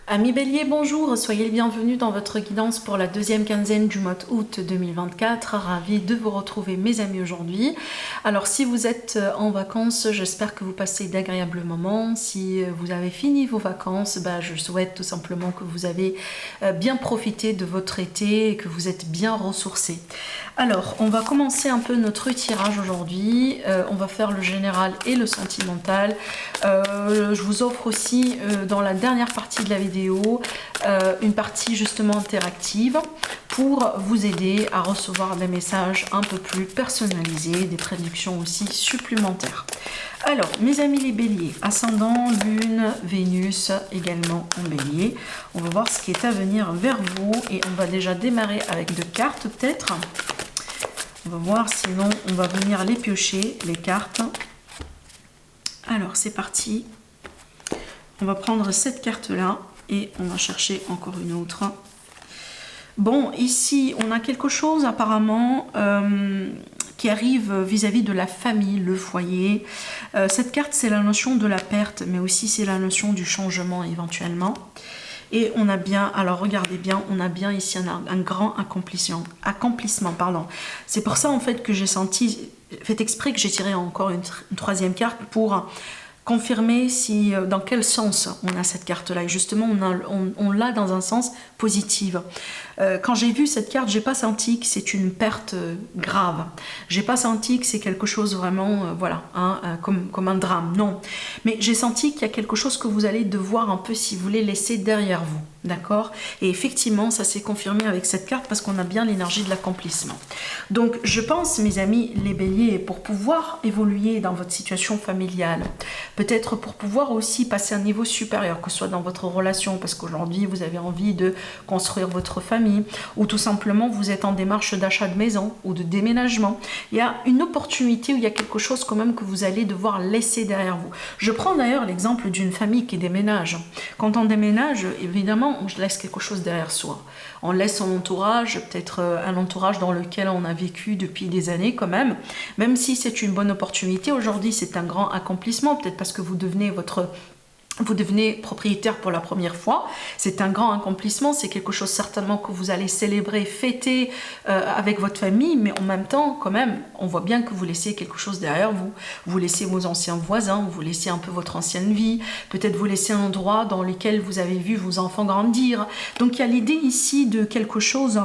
Amis Bélier, bonjour, soyez les bienvenus dans votre guidance pour la deuxième quinzaine du mois d'août 2024. Ravi de vous retrouver mes amis aujourd'hui. Alors si vous êtes en vacances, j'espère que vous passez d'agréables moments. Si vous avez fini vos vacances, je souhaite tout simplement que vous avez bien profité de votre été et que vous êtes bien ressourcés. Alors, on va commencer un peu notre tirage aujourd'hui. On va faire le général et le sentimental. Je vous offre aussi dans la dernière partie de la vidéo une partie justement interactive pour vous aider à recevoir des messages un peu plus personnalisés, des traductions aussi supplémentaires. Alors, mes amis les béliers, ascendant, lune, Vénus également en bélier. On va voir ce qui est à venir vers vous et on va déjà démarrer avec 2 cartes peut-être. On va voir, sinon on va venir les piocher, les cartes. Alors, c'est parti. On va prendre cette carte-là et on va chercher encore une autre. Bon, ici, on a quelque chose apparemment qui arrive vis-à-vis de la famille, le foyer. Cette carte, c'est la notion de la perte, mais aussi c'est la notion du changement éventuellement. Et on a bien, alors regardez bien, on a bien ici un grand accomplissement. C'est pour ça en fait que j'ai fait exprès que j'ai tiré encore une troisième carte pour confirmer dans quel sens on a cette carte-là. Et justement, on l'a dans un sens positif. Quand j'ai vu cette carte, j'ai pas senti que c'est une perte grave. J'ai pas senti que c'est quelque chose vraiment, comme un drame. Non. Mais j'ai senti qu'il y a quelque chose que vous allez devoir un peu, si vous voulez, laisser derrière vous. D'accord? Et effectivement, ça s'est confirmé avec cette carte parce qu'on a bien l'énergie de l'accomplissement. Donc, je pense, mes amis, les béliers, pour pouvoir évoluer dans votre situation familiale, peut-être pour pouvoir aussi passer à un niveau supérieur, que ce soit dans votre relation, parce qu'aujourd'hui, vous avez envie de construire votre famille, ou tout simplement, vous êtes en démarche d'achat de maison ou de déménagement. Il y a une opportunité où il y a quelque chose quand même que vous allez devoir laisser derrière vous. Je prends d'ailleurs l'exemple d'une famille qui déménage. Quand on déménage, évidemment, on laisse quelque chose derrière soi. On laisse son entourage, peut-être un entourage dans lequel on a vécu depuis des années quand même si c'est une bonne opportunité. Aujourd'hui, c'est un grand accomplissement, peut-être parce que vous devenez propriétaire pour la première fois. C'est un grand accomplissement, c'est quelque chose certainement que vous allez célébrer, fêter avec votre famille, mais en même temps, quand même, on voit bien que vous laissez quelque chose derrière vous. Vous laissez vos anciens voisins, vous laissez un peu votre ancienne vie, peut-être vous laissez un endroit dans lequel vous avez vu vos enfants grandir. Donc il y a l'idée ici de quelque chose,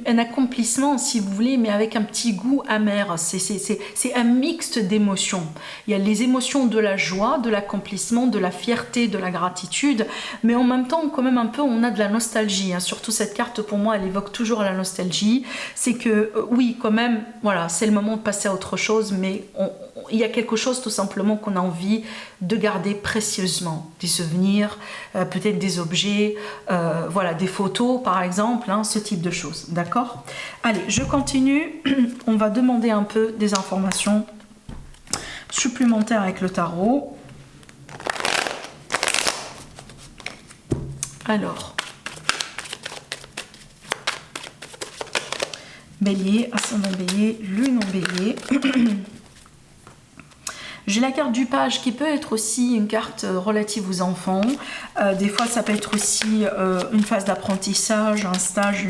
un accomplissement si vous voulez, mais avec un petit goût amer. C'est un mixte d'émotions. Il y a les émotions de la joie, de l'accomplissement, de la fierté, de la gratitude, mais en même temps quand même un peu on a de la nostalgie, surtout cette carte pour moi elle évoque toujours la nostalgie. C'est que oui quand même, voilà, c'est le moment de passer à autre chose, mais il y a quelque chose tout simplement qu'on a envie de garder précieusement, des souvenirs, peut-être des objets, des photos par exemple, ce type de choses, d'accord? Allez, je continue. On va demander un peu des informations supplémentaires avec le tarot. Alors, bélier, ascendant bélier, lune en bélier. J'ai la carte du page qui peut être aussi une carte relative aux enfants. Des fois, ça peut être aussi une phase d'apprentissage, un stage,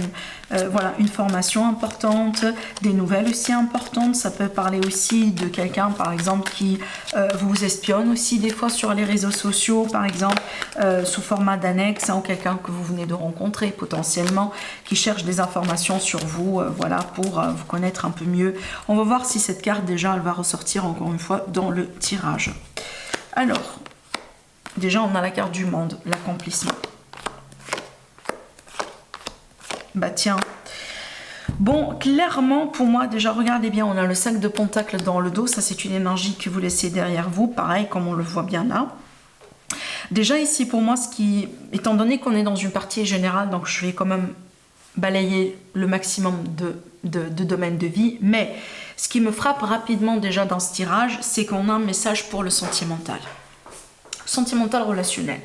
une formation importante, des nouvelles aussi importantes. Ça peut parler aussi de quelqu'un, par exemple, qui vous espionne aussi des fois sur les réseaux sociaux, par exemple, sous format d'annexe, ou quelqu'un que vous venez de rencontrer potentiellement, qui cherche des informations sur vous, pour vous connaître un peu mieux. On va voir si cette carte, déjà, elle va ressortir encore une fois dans le tirage. Alors, déjà on a la carte du monde, l'accomplissement. Tiens. Bon, clairement pour moi, déjà regardez bien, on a le 5 de Pentacle dans le dos, ça c'est une énergie que vous laissez derrière vous, pareil comme on le voit bien là. Déjà ici pour moi, étant donné qu'on est dans une partie générale, donc je vais quand même balayer le maximum de domaines de vie, mais ce qui me frappe rapidement déjà dans ce tirage, c'est qu'on a un message pour le sentimental relationnel.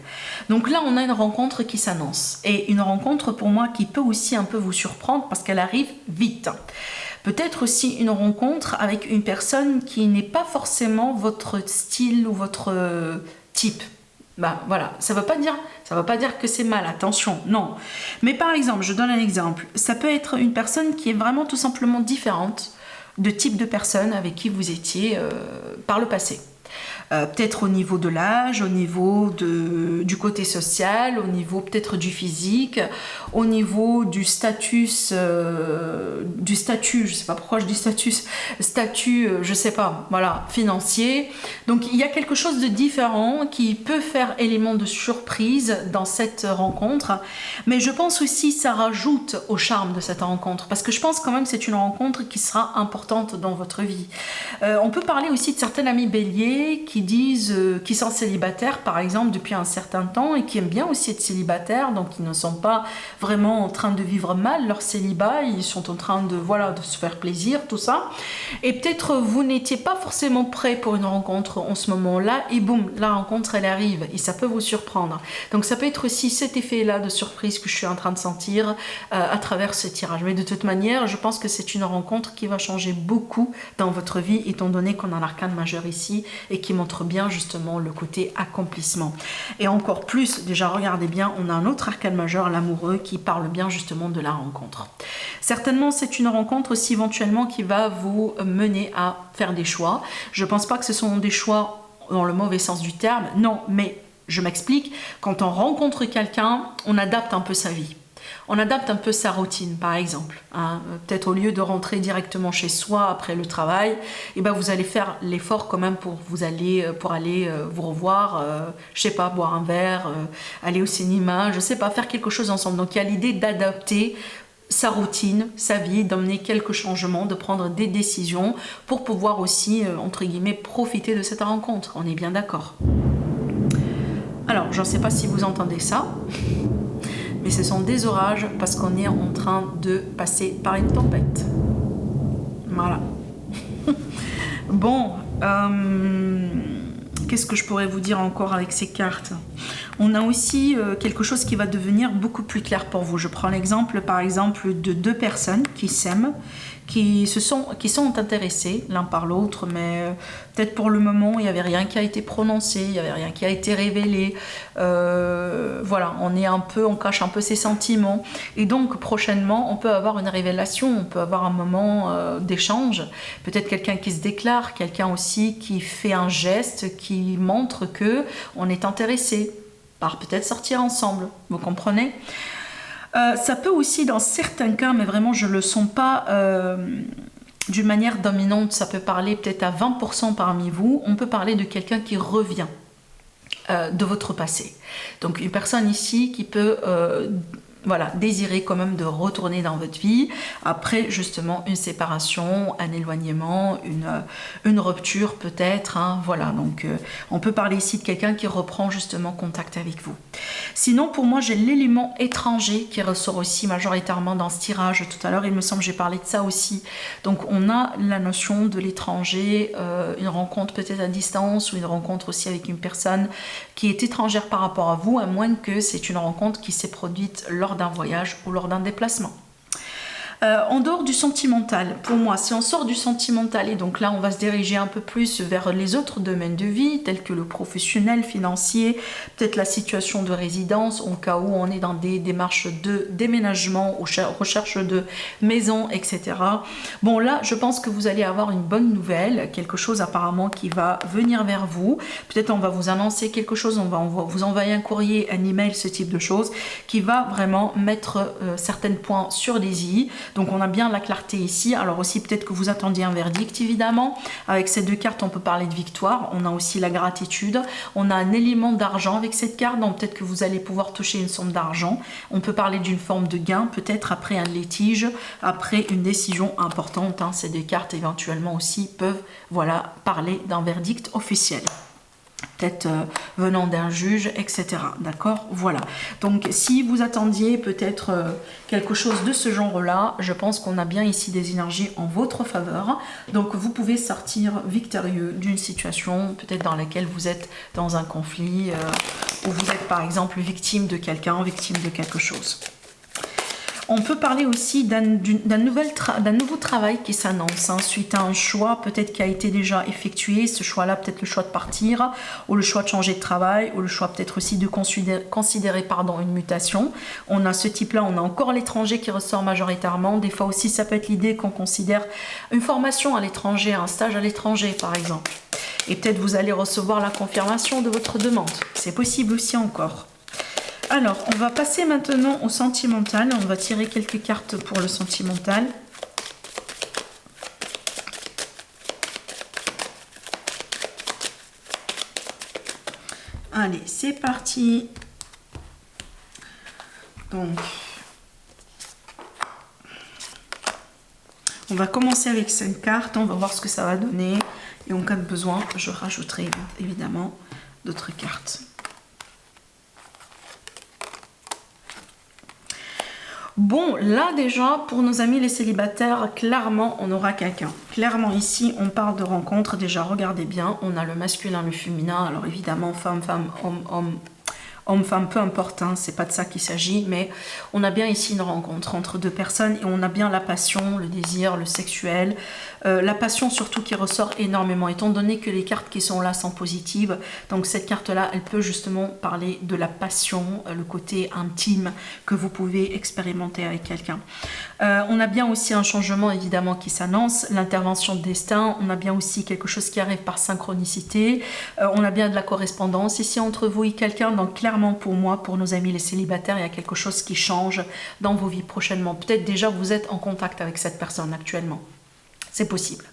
Donc là, on a une rencontre qui s'annonce, et une rencontre pour moi qui peut aussi un peu vous surprendre parce qu'elle arrive vite. Peut-être aussi une rencontre avec une personne qui n'est pas forcément votre style ou votre type. Bah voilà, ça veut pas dire que c'est mal, attention, non. Mais par exemple, je donne un exemple. Ça peut être une personne qui est vraiment tout simplement différente de type de personne avec qui vous étiez par le passé. Peut-être au niveau de l'âge, au niveau du côté social, au niveau peut-être du physique, au niveau du statut, je sais pas pourquoi je dis statut, je sais pas, voilà, financier. Donc il y a quelque chose de différent qui peut faire élément de surprise dans cette rencontre, mais je pense aussi ça rajoute au charme de cette rencontre, parce que je pense quand même que c'est une rencontre qui sera importante dans votre vie. On peut parler aussi de certains amis béliers qui disent qu'ils sont célibataires par exemple depuis un certain temps et qui aiment bien aussi être célibataires, donc ils ne sont pas vraiment en train de vivre mal leur célibat, ils sont en train de se faire plaisir, tout ça, et peut-être vous n'étiez pas forcément prêt pour une rencontre en ce moment-là et boum, la rencontre elle arrive et ça peut vous surprendre. Donc ça peut être aussi cet effet-là de surprise que je suis en train de sentir à travers ce tirage, mais de toute manière je pense que c'est une rencontre qui va changer beaucoup dans votre vie étant donné qu'on a l'arcane majeur ici et qui montre bien justement le côté accomplissement. Et encore plus, déjà regardez bien, on a un autre arcane majeur, l'amoureux, qui parle bien justement de la rencontre. Certainement c'est une rencontre aussi éventuellement qui va vous mener à faire des choix. Je ne pense pas que ce sont des choix dans le mauvais sens du terme, non, mais je m'explique, quand on rencontre quelqu'un, on adapte un peu sa vie. On adapte un peu sa routine, par exemple. Hein. Peut-être au lieu de rentrer directement chez soi après le travail, eh ben vous allez faire l'effort quand même pour aller vous revoir, je sais pas, boire un verre, aller au cinéma, je sais pas, faire quelque chose ensemble. Donc il y a l'idée d'adapter sa routine, sa vie, d'emmener quelques changements, de prendre des décisions pour pouvoir aussi, entre guillemets, profiter de cette rencontre. On est bien d'accord. Alors, je ne sais pas si vous entendez ça, mais ce sont des orages parce qu'on est en train de passer par une tempête. Voilà. Bon, qu'est-ce que je pourrais vous dire encore avec ces cartes? On a aussi quelque chose qui va devenir beaucoup plus clair pour vous. Je prends l'exemple, par exemple, de deux personnes qui s'aiment, qui sont intéressés l'un par l'autre, mais peut-être pour le moment, il n'y avait rien qui a été prononcé, il n'y avait rien qui a été révélé. Voilà, on cache un peu ses sentiments. Et donc, prochainement, on peut avoir une révélation, on peut avoir un moment d'échange. Peut-être quelqu'un qui se déclare, quelqu'un aussi qui fait un geste qui montre qu'on est intéressé par peut-être sortir ensemble. Vous comprenez ? Ça peut aussi, dans certains cas, mais vraiment je ne le sens pas d'une manière dominante, ça peut parler peut-être à 20% parmi vous, on peut parler de quelqu'un qui revient de votre passé. Donc une personne ici qui peut désirer quand même de retourner dans votre vie après justement une séparation, un éloignement, une rupture peut-être. Hein, voilà, donc on peut parler ici de quelqu'un qui reprend justement contact avec vous. Sinon, pour moi, j'ai l'élément étranger qui ressort aussi majoritairement dans ce tirage. Tout à l'heure, il me semble que j'ai parlé de ça aussi. Donc, on a la notion de l'étranger, une rencontre peut-être à distance ou une rencontre aussi avec une personne qui est étrangère par rapport à vous, à moins que c'est une rencontre qui s'est produite lors d'un voyage ou lors d'un déplacement. En dehors du sentimental, pour moi, si on sort du sentimental, et donc là on va se diriger un peu plus vers les autres domaines de vie, tels que le professionnel, financier, peut-être la situation de résidence, au cas où on est dans des démarches de déménagement, recherche de maison, etc. Bon là, je pense que vous allez avoir une bonne nouvelle, quelque chose apparemment qui va venir vers vous. Peut-être on va vous annoncer quelque chose, on va vous envoyer un courrier, un email, ce type de choses, qui va vraiment mettre certains points sur les i. Donc on a bien la clarté ici. Alors aussi peut-être que vous attendiez un verdict évidemment. Avec ces deux cartes on peut parler de victoire. On a aussi la gratitude. On a un élément d'argent avec cette carte. Donc peut-être que vous allez pouvoir toucher une somme d'argent. On peut parler d'une forme de gain peut-être après un litige, après une décision importante. Hein. Ces deux cartes éventuellement aussi peuvent parler d'un verdict officiel. Peut-être venant d'un juge, etc. D'accord? Voilà. Donc, si vous attendiez peut-être quelque chose de ce genre-là, je pense qu'on a bien ici des énergies en votre faveur. Donc, vous pouvez sortir victorieux d'une situation peut-être dans laquelle vous êtes dans un conflit ou vous êtes par exemple victime de quelqu'un, victime de quelque chose. On peut parler aussi d'un nouveau travail qui s'annonce, hein, suite à un choix peut-être qui a été déjà effectué. Ce choix-là, peut-être le choix de partir, ou le choix de changer de travail, ou le choix peut-être aussi de considérer une mutation. On a ce type-là, on a encore l'étranger qui ressort majoritairement. Des fois aussi, ça peut être l'idée qu'on considère une formation à l'étranger, un stage à l'étranger par exemple. Et peut-être vous allez recevoir la confirmation de votre demande. C'est possible aussi encore. Alors, on va passer maintenant au sentimental. On va tirer quelques cartes pour le sentimental. Allez, c'est parti. Donc, on va commencer avec 5 cartes. On va voir ce que ça va donner. Et en cas de besoin, je rajouterai évidemment d'autres cartes. Bon, là déjà, pour nos amis les célibataires, clairement, on aura quelqu'un. Clairement, ici, on parle de rencontre. Déjà, regardez bien, on a le masculin, le féminin. Alors évidemment, femme, femme, homme, homme. Homme-femme, peu importe, hein, c'est pas de ça qu'il s'agit, mais on a bien ici une rencontre entre deux personnes et on a bien la passion, le désir, le sexuel, la passion surtout qui ressort énormément, étant donné que les cartes qui sont là sont positives. Donc cette carte-là, elle peut justement parler de la passion, le côté intime que vous pouvez expérimenter avec quelqu'un. On a bien aussi un changement évidemment qui s'annonce, l'intervention de destin, on a bien aussi quelque chose qui arrive par synchronicité, on a bien de la correspondance ici entre vous et quelqu'un, donc clairement pour moi, pour nos amis les célibataires, il y a quelque chose qui change dans vos vies prochainement. Peut-être déjà vous êtes en contact avec cette personne actuellement. C'est possible.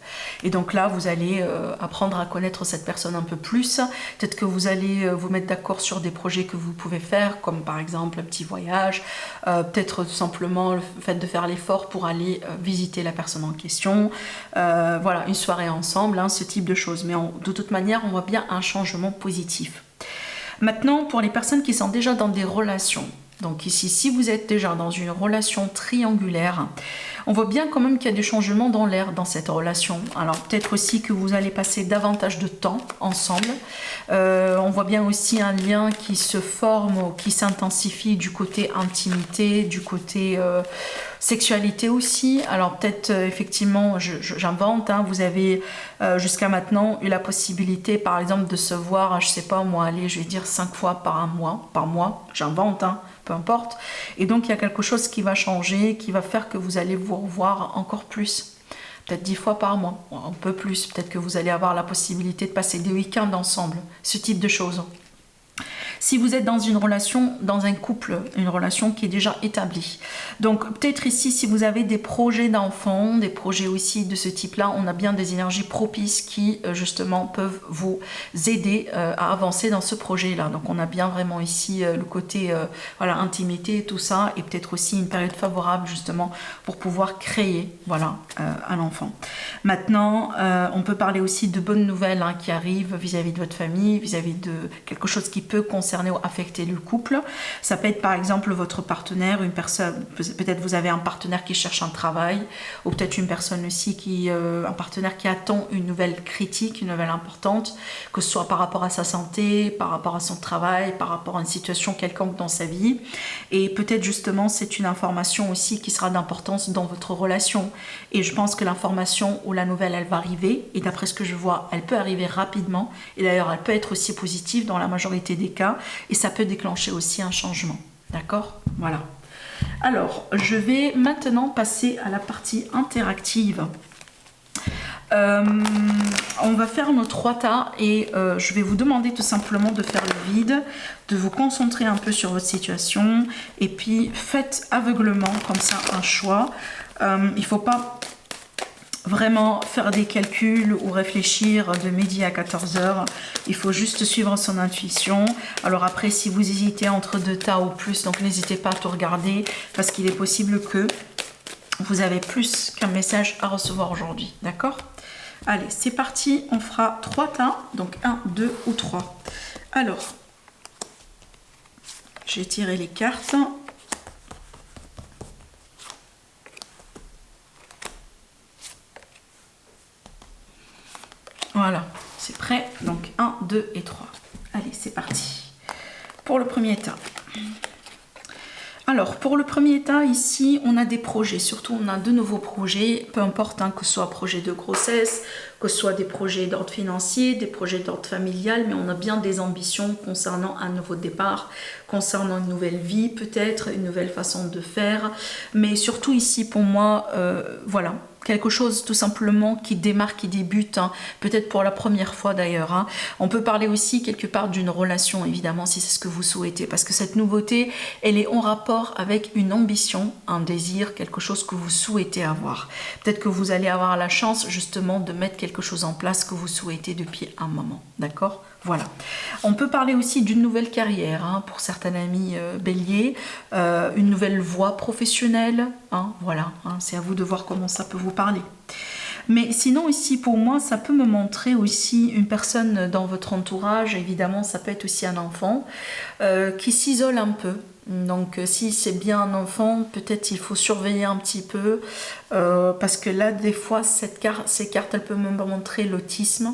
Et donc là, vous allez apprendre à connaître cette personne un peu plus. Peut-être que vous allez vous mettre d'accord sur des projets que vous pouvez faire, comme par exemple un petit voyage, peut-être tout simplement le fait de faire l'effort pour aller visiter la personne en question. Voilà, une soirée ensemble, hein, ce type de choses. Mais de toute manière, on voit bien un changement positif. Maintenant, pour les personnes qui sont déjà dans des relations, donc ici, si vous êtes déjà dans une relation triangulaire, on voit bien quand même qu'il y a des changements dans l'air dans cette relation. Alors peut-être aussi que vous allez passer davantage de temps ensemble. On voit bien aussi un lien qui se forme, qui s'intensifie du côté intimité, du côté sexualité aussi. Alors peut-être effectivement, j'invente, hein, vous avez jusqu'à maintenant eu la possibilité par exemple de se voir, je sais pas moi, allez, je vais dire 5 fois par mois, j'invente, hein, peu importe. Et donc il y a quelque chose qui va changer, qui va faire que vous allez vous revoir encore plus. Peut-être 10 fois par mois, un peu plus. Peut-être que vous allez avoir la possibilité de passer des week-ends ensemble, ce type de choses. Si vous êtes dans une relation, dans un couple, une relation qui est déjà établie. Donc peut-être ici, si vous avez des projets d'enfants, des projets aussi de ce type-là, on a bien des énergies propices qui justement peuvent vous aider à avancer dans ce projet-là. Donc on a bien vraiment ici le côté voilà, intimité, tout ça, et peut-être aussi une période favorable justement pour pouvoir créer voilà, un enfant. Maintenant, on peut parler aussi de bonnes nouvelles hein, qui arrivent vis-à-vis de votre famille, vis-à-vis de quelque chose qui peut concerner ou affecter le couple. Ça peut être par exemple votre partenaire, une personne, peut-être vous avez un partenaire qui cherche un travail, ou peut-être une personne aussi un partenaire qui attend une nouvelle critique, une nouvelle importante, que ce soit par rapport à sa santé, par rapport à son travail, par rapport à une situation quelconque dans sa vie. Et peut-être justement c'est une information aussi qui sera d'importance dans votre relation. Et je pense que l'information ou la nouvelle, elle va arriver, et d'après ce que je vois, elle peut arriver rapidement, et d'ailleurs elle peut être aussi positive dans la majorité des cas, et ça peut déclencher aussi un changement. D'accord ? Voilà. Alors, je vais maintenant passer à la partie interactive. On va faire nos 3 tas et je vais vous demander tout simplement de faire le vide, de vous concentrer un peu sur votre situation et puis faites aveuglement comme ça un choix. Il ne faut pas vraiment faire des calculs ou réfléchir de midi à 14h. Il faut juste suivre son intuition. Alors après, si vous hésitez entre 2 tas ou plus, donc n'hésitez pas à tout regarder parce qu'il est possible que vous avez plus qu'un message à recevoir aujourd'hui. D'accord ? Allez, c'est parti. On fera 3 tas. Donc 1, 2 ou 3. Alors, j'ai tiré les cartes. Voilà, c'est prêt. Donc 1, 2 et 3. Allez, c'est parti. Pour le premier tas. Alors, pour le premier état, ici, on a des projets. Surtout, on a de nouveaux projets, peu importe, hein, que ce soit projet de grossesse, que ce soit des projets d'ordre financier, des projets d'ordre familial, mais on a bien des ambitions concernant un nouveau départ, concernant une nouvelle vie peut-être, une nouvelle façon de faire. Mais surtout ici, pour moi, voilà, quelque chose tout simplement qui démarre, qui débute, hein, peut-être pour la première fois d'ailleurs. Hein. On peut parler aussi quelque part d'une relation, évidemment, si c'est ce que vous souhaitez, parce que cette nouveauté, elle est en rapport avec une ambition, un désir, quelque chose que vous souhaitez avoir. Peut-être que vous allez avoir la chance justement de mettre quelque chose en place que vous souhaitez depuis un moment, d'accord ? Voilà. On peut parler aussi d'une nouvelle carrière, hein, pour certains amis béliers, une nouvelle voie professionnelle, hein, voilà, hein, c'est à vous de voir comment ça peut vous parler. Mais sinon ici pour moi ça peut me montrer aussi une personne dans votre entourage, évidemment ça peut être aussi un enfant qui s'isole un peu. Donc si c'est bien un enfant, peut-être il faut surveiller un petit peu parce que là des fois ces cartes elles peuvent me montrer l'autisme.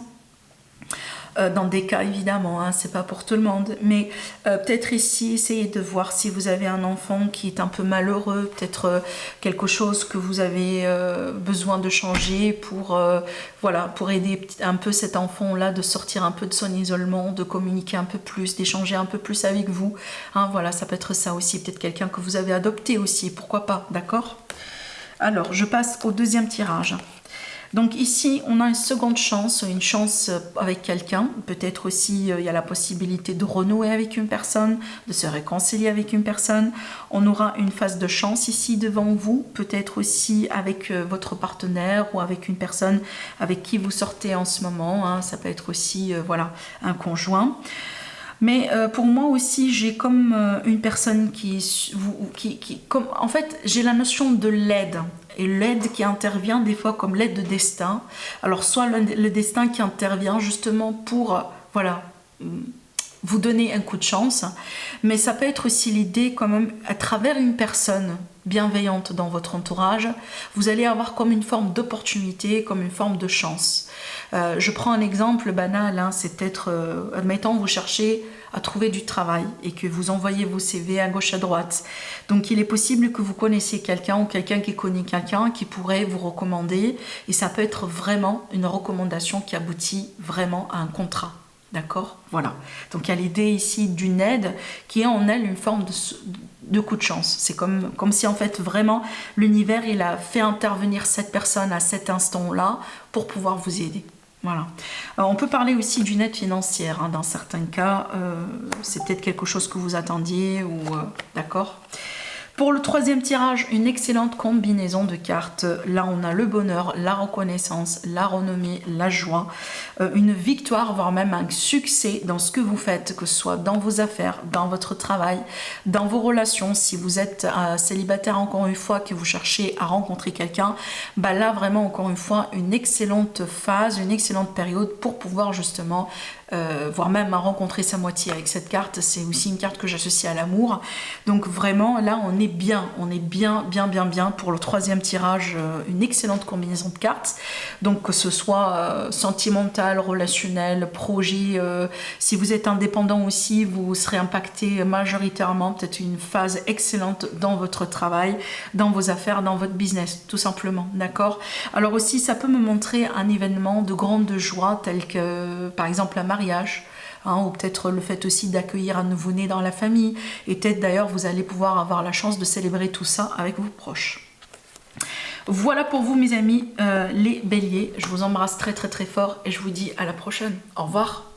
Dans des cas évidemment, hein, c'est pas pour tout le monde, mais peut-être ici essayez de voir si vous avez un enfant qui est un peu malheureux, peut-être quelque chose que vous avez besoin de changer pour voilà, pour aider un peu cet enfant là de sortir un peu de son isolement, de communiquer un peu plus, d'échanger un peu plus avec vous, hein, voilà, ça peut être ça aussi, peut-être quelqu'un que vous avez adopté aussi, pourquoi pas, d'accord? Alors je passe au deuxième tirage. Donc ici, on a une seconde chance, une chance avec quelqu'un. Peut-être aussi, il y a la possibilité de renouer avec une personne, de se réconcilier avec une personne. On aura une phase de chance ici devant vous, peut-être aussi avec votre partenaire ou avec une personne avec qui vous sortez en ce moment. Hein. Ça peut être aussi, voilà, un conjoint. Mais pour moi aussi, j'ai comme une personne comme, en fait, j'ai la notion de l'aide. Et l'aide qui intervient des fois comme l'aide de destin. Alors soit le destin qui intervient justement pour, voilà, vous donner un coup de chance. Mais ça peut être aussi l'idée quand même, à travers une personne bienveillante dans votre entourage, vous allez avoir comme une forme d'opportunité, comme une forme de chance. Je prends un exemple banal, hein, c'est peut-être, admettons, vous cherchez à trouver du travail et que vous envoyez vos CV à gauche à droite. Donc il est possible que vous connaissiez quelqu'un ou quelqu'un qui connaît quelqu'un qui pourrait vous recommander et ça peut être vraiment une recommandation qui aboutit vraiment à un contrat. D'accord ? Voilà. Donc il y a l'idée ici d'une aide qui est en elle une forme de coup de chance. C'est comme si en fait vraiment l'univers il a fait intervenir cette personne à cet instant-là pour pouvoir vous aider. Voilà. Alors, on peut parler aussi d'une aide financière, hein, dans certains cas. C'est peut-être quelque chose que vous attendiez ou d'accord. Pour le troisième tirage, une excellente combinaison de cartes. Là, on a le bonheur, la reconnaissance, la renommée, la joie, une victoire, voire même un succès dans ce que vous faites, que ce soit dans vos affaires, dans votre travail, dans vos relations. Si vous êtes célibataire, encore une fois, que vous cherchez à rencontrer quelqu'un, bah là, vraiment, encore une fois, une excellente phase, une excellente période pour pouvoir justement voire même à rencontrer sa moitié avec cette carte. C'est aussi une carte que j'associe à l'amour. Donc vraiment, là, on est bien pour le troisième tirage, une excellente combinaison de cartes. Donc que ce soit sentimental, relationnel, projet, si vous êtes indépendant aussi, vous serez impacté majoritairement, peut-être une phase excellente dans votre travail, dans vos affaires, dans votre business, tout simplement, d'accord? Alors aussi, ça peut me montrer un événement de grande joie, tel que, par exemple, un mariage, hein, ou peut-être le fait aussi d'accueillir un nouveau-né dans la famille, et peut-être d'ailleurs vous allez pouvoir avoir la chance de célébrer tout ça avec vos proches. Voilà pour vous mes amis, les béliers, je vous embrasse très très très fort et je vous dis à la prochaine, au revoir.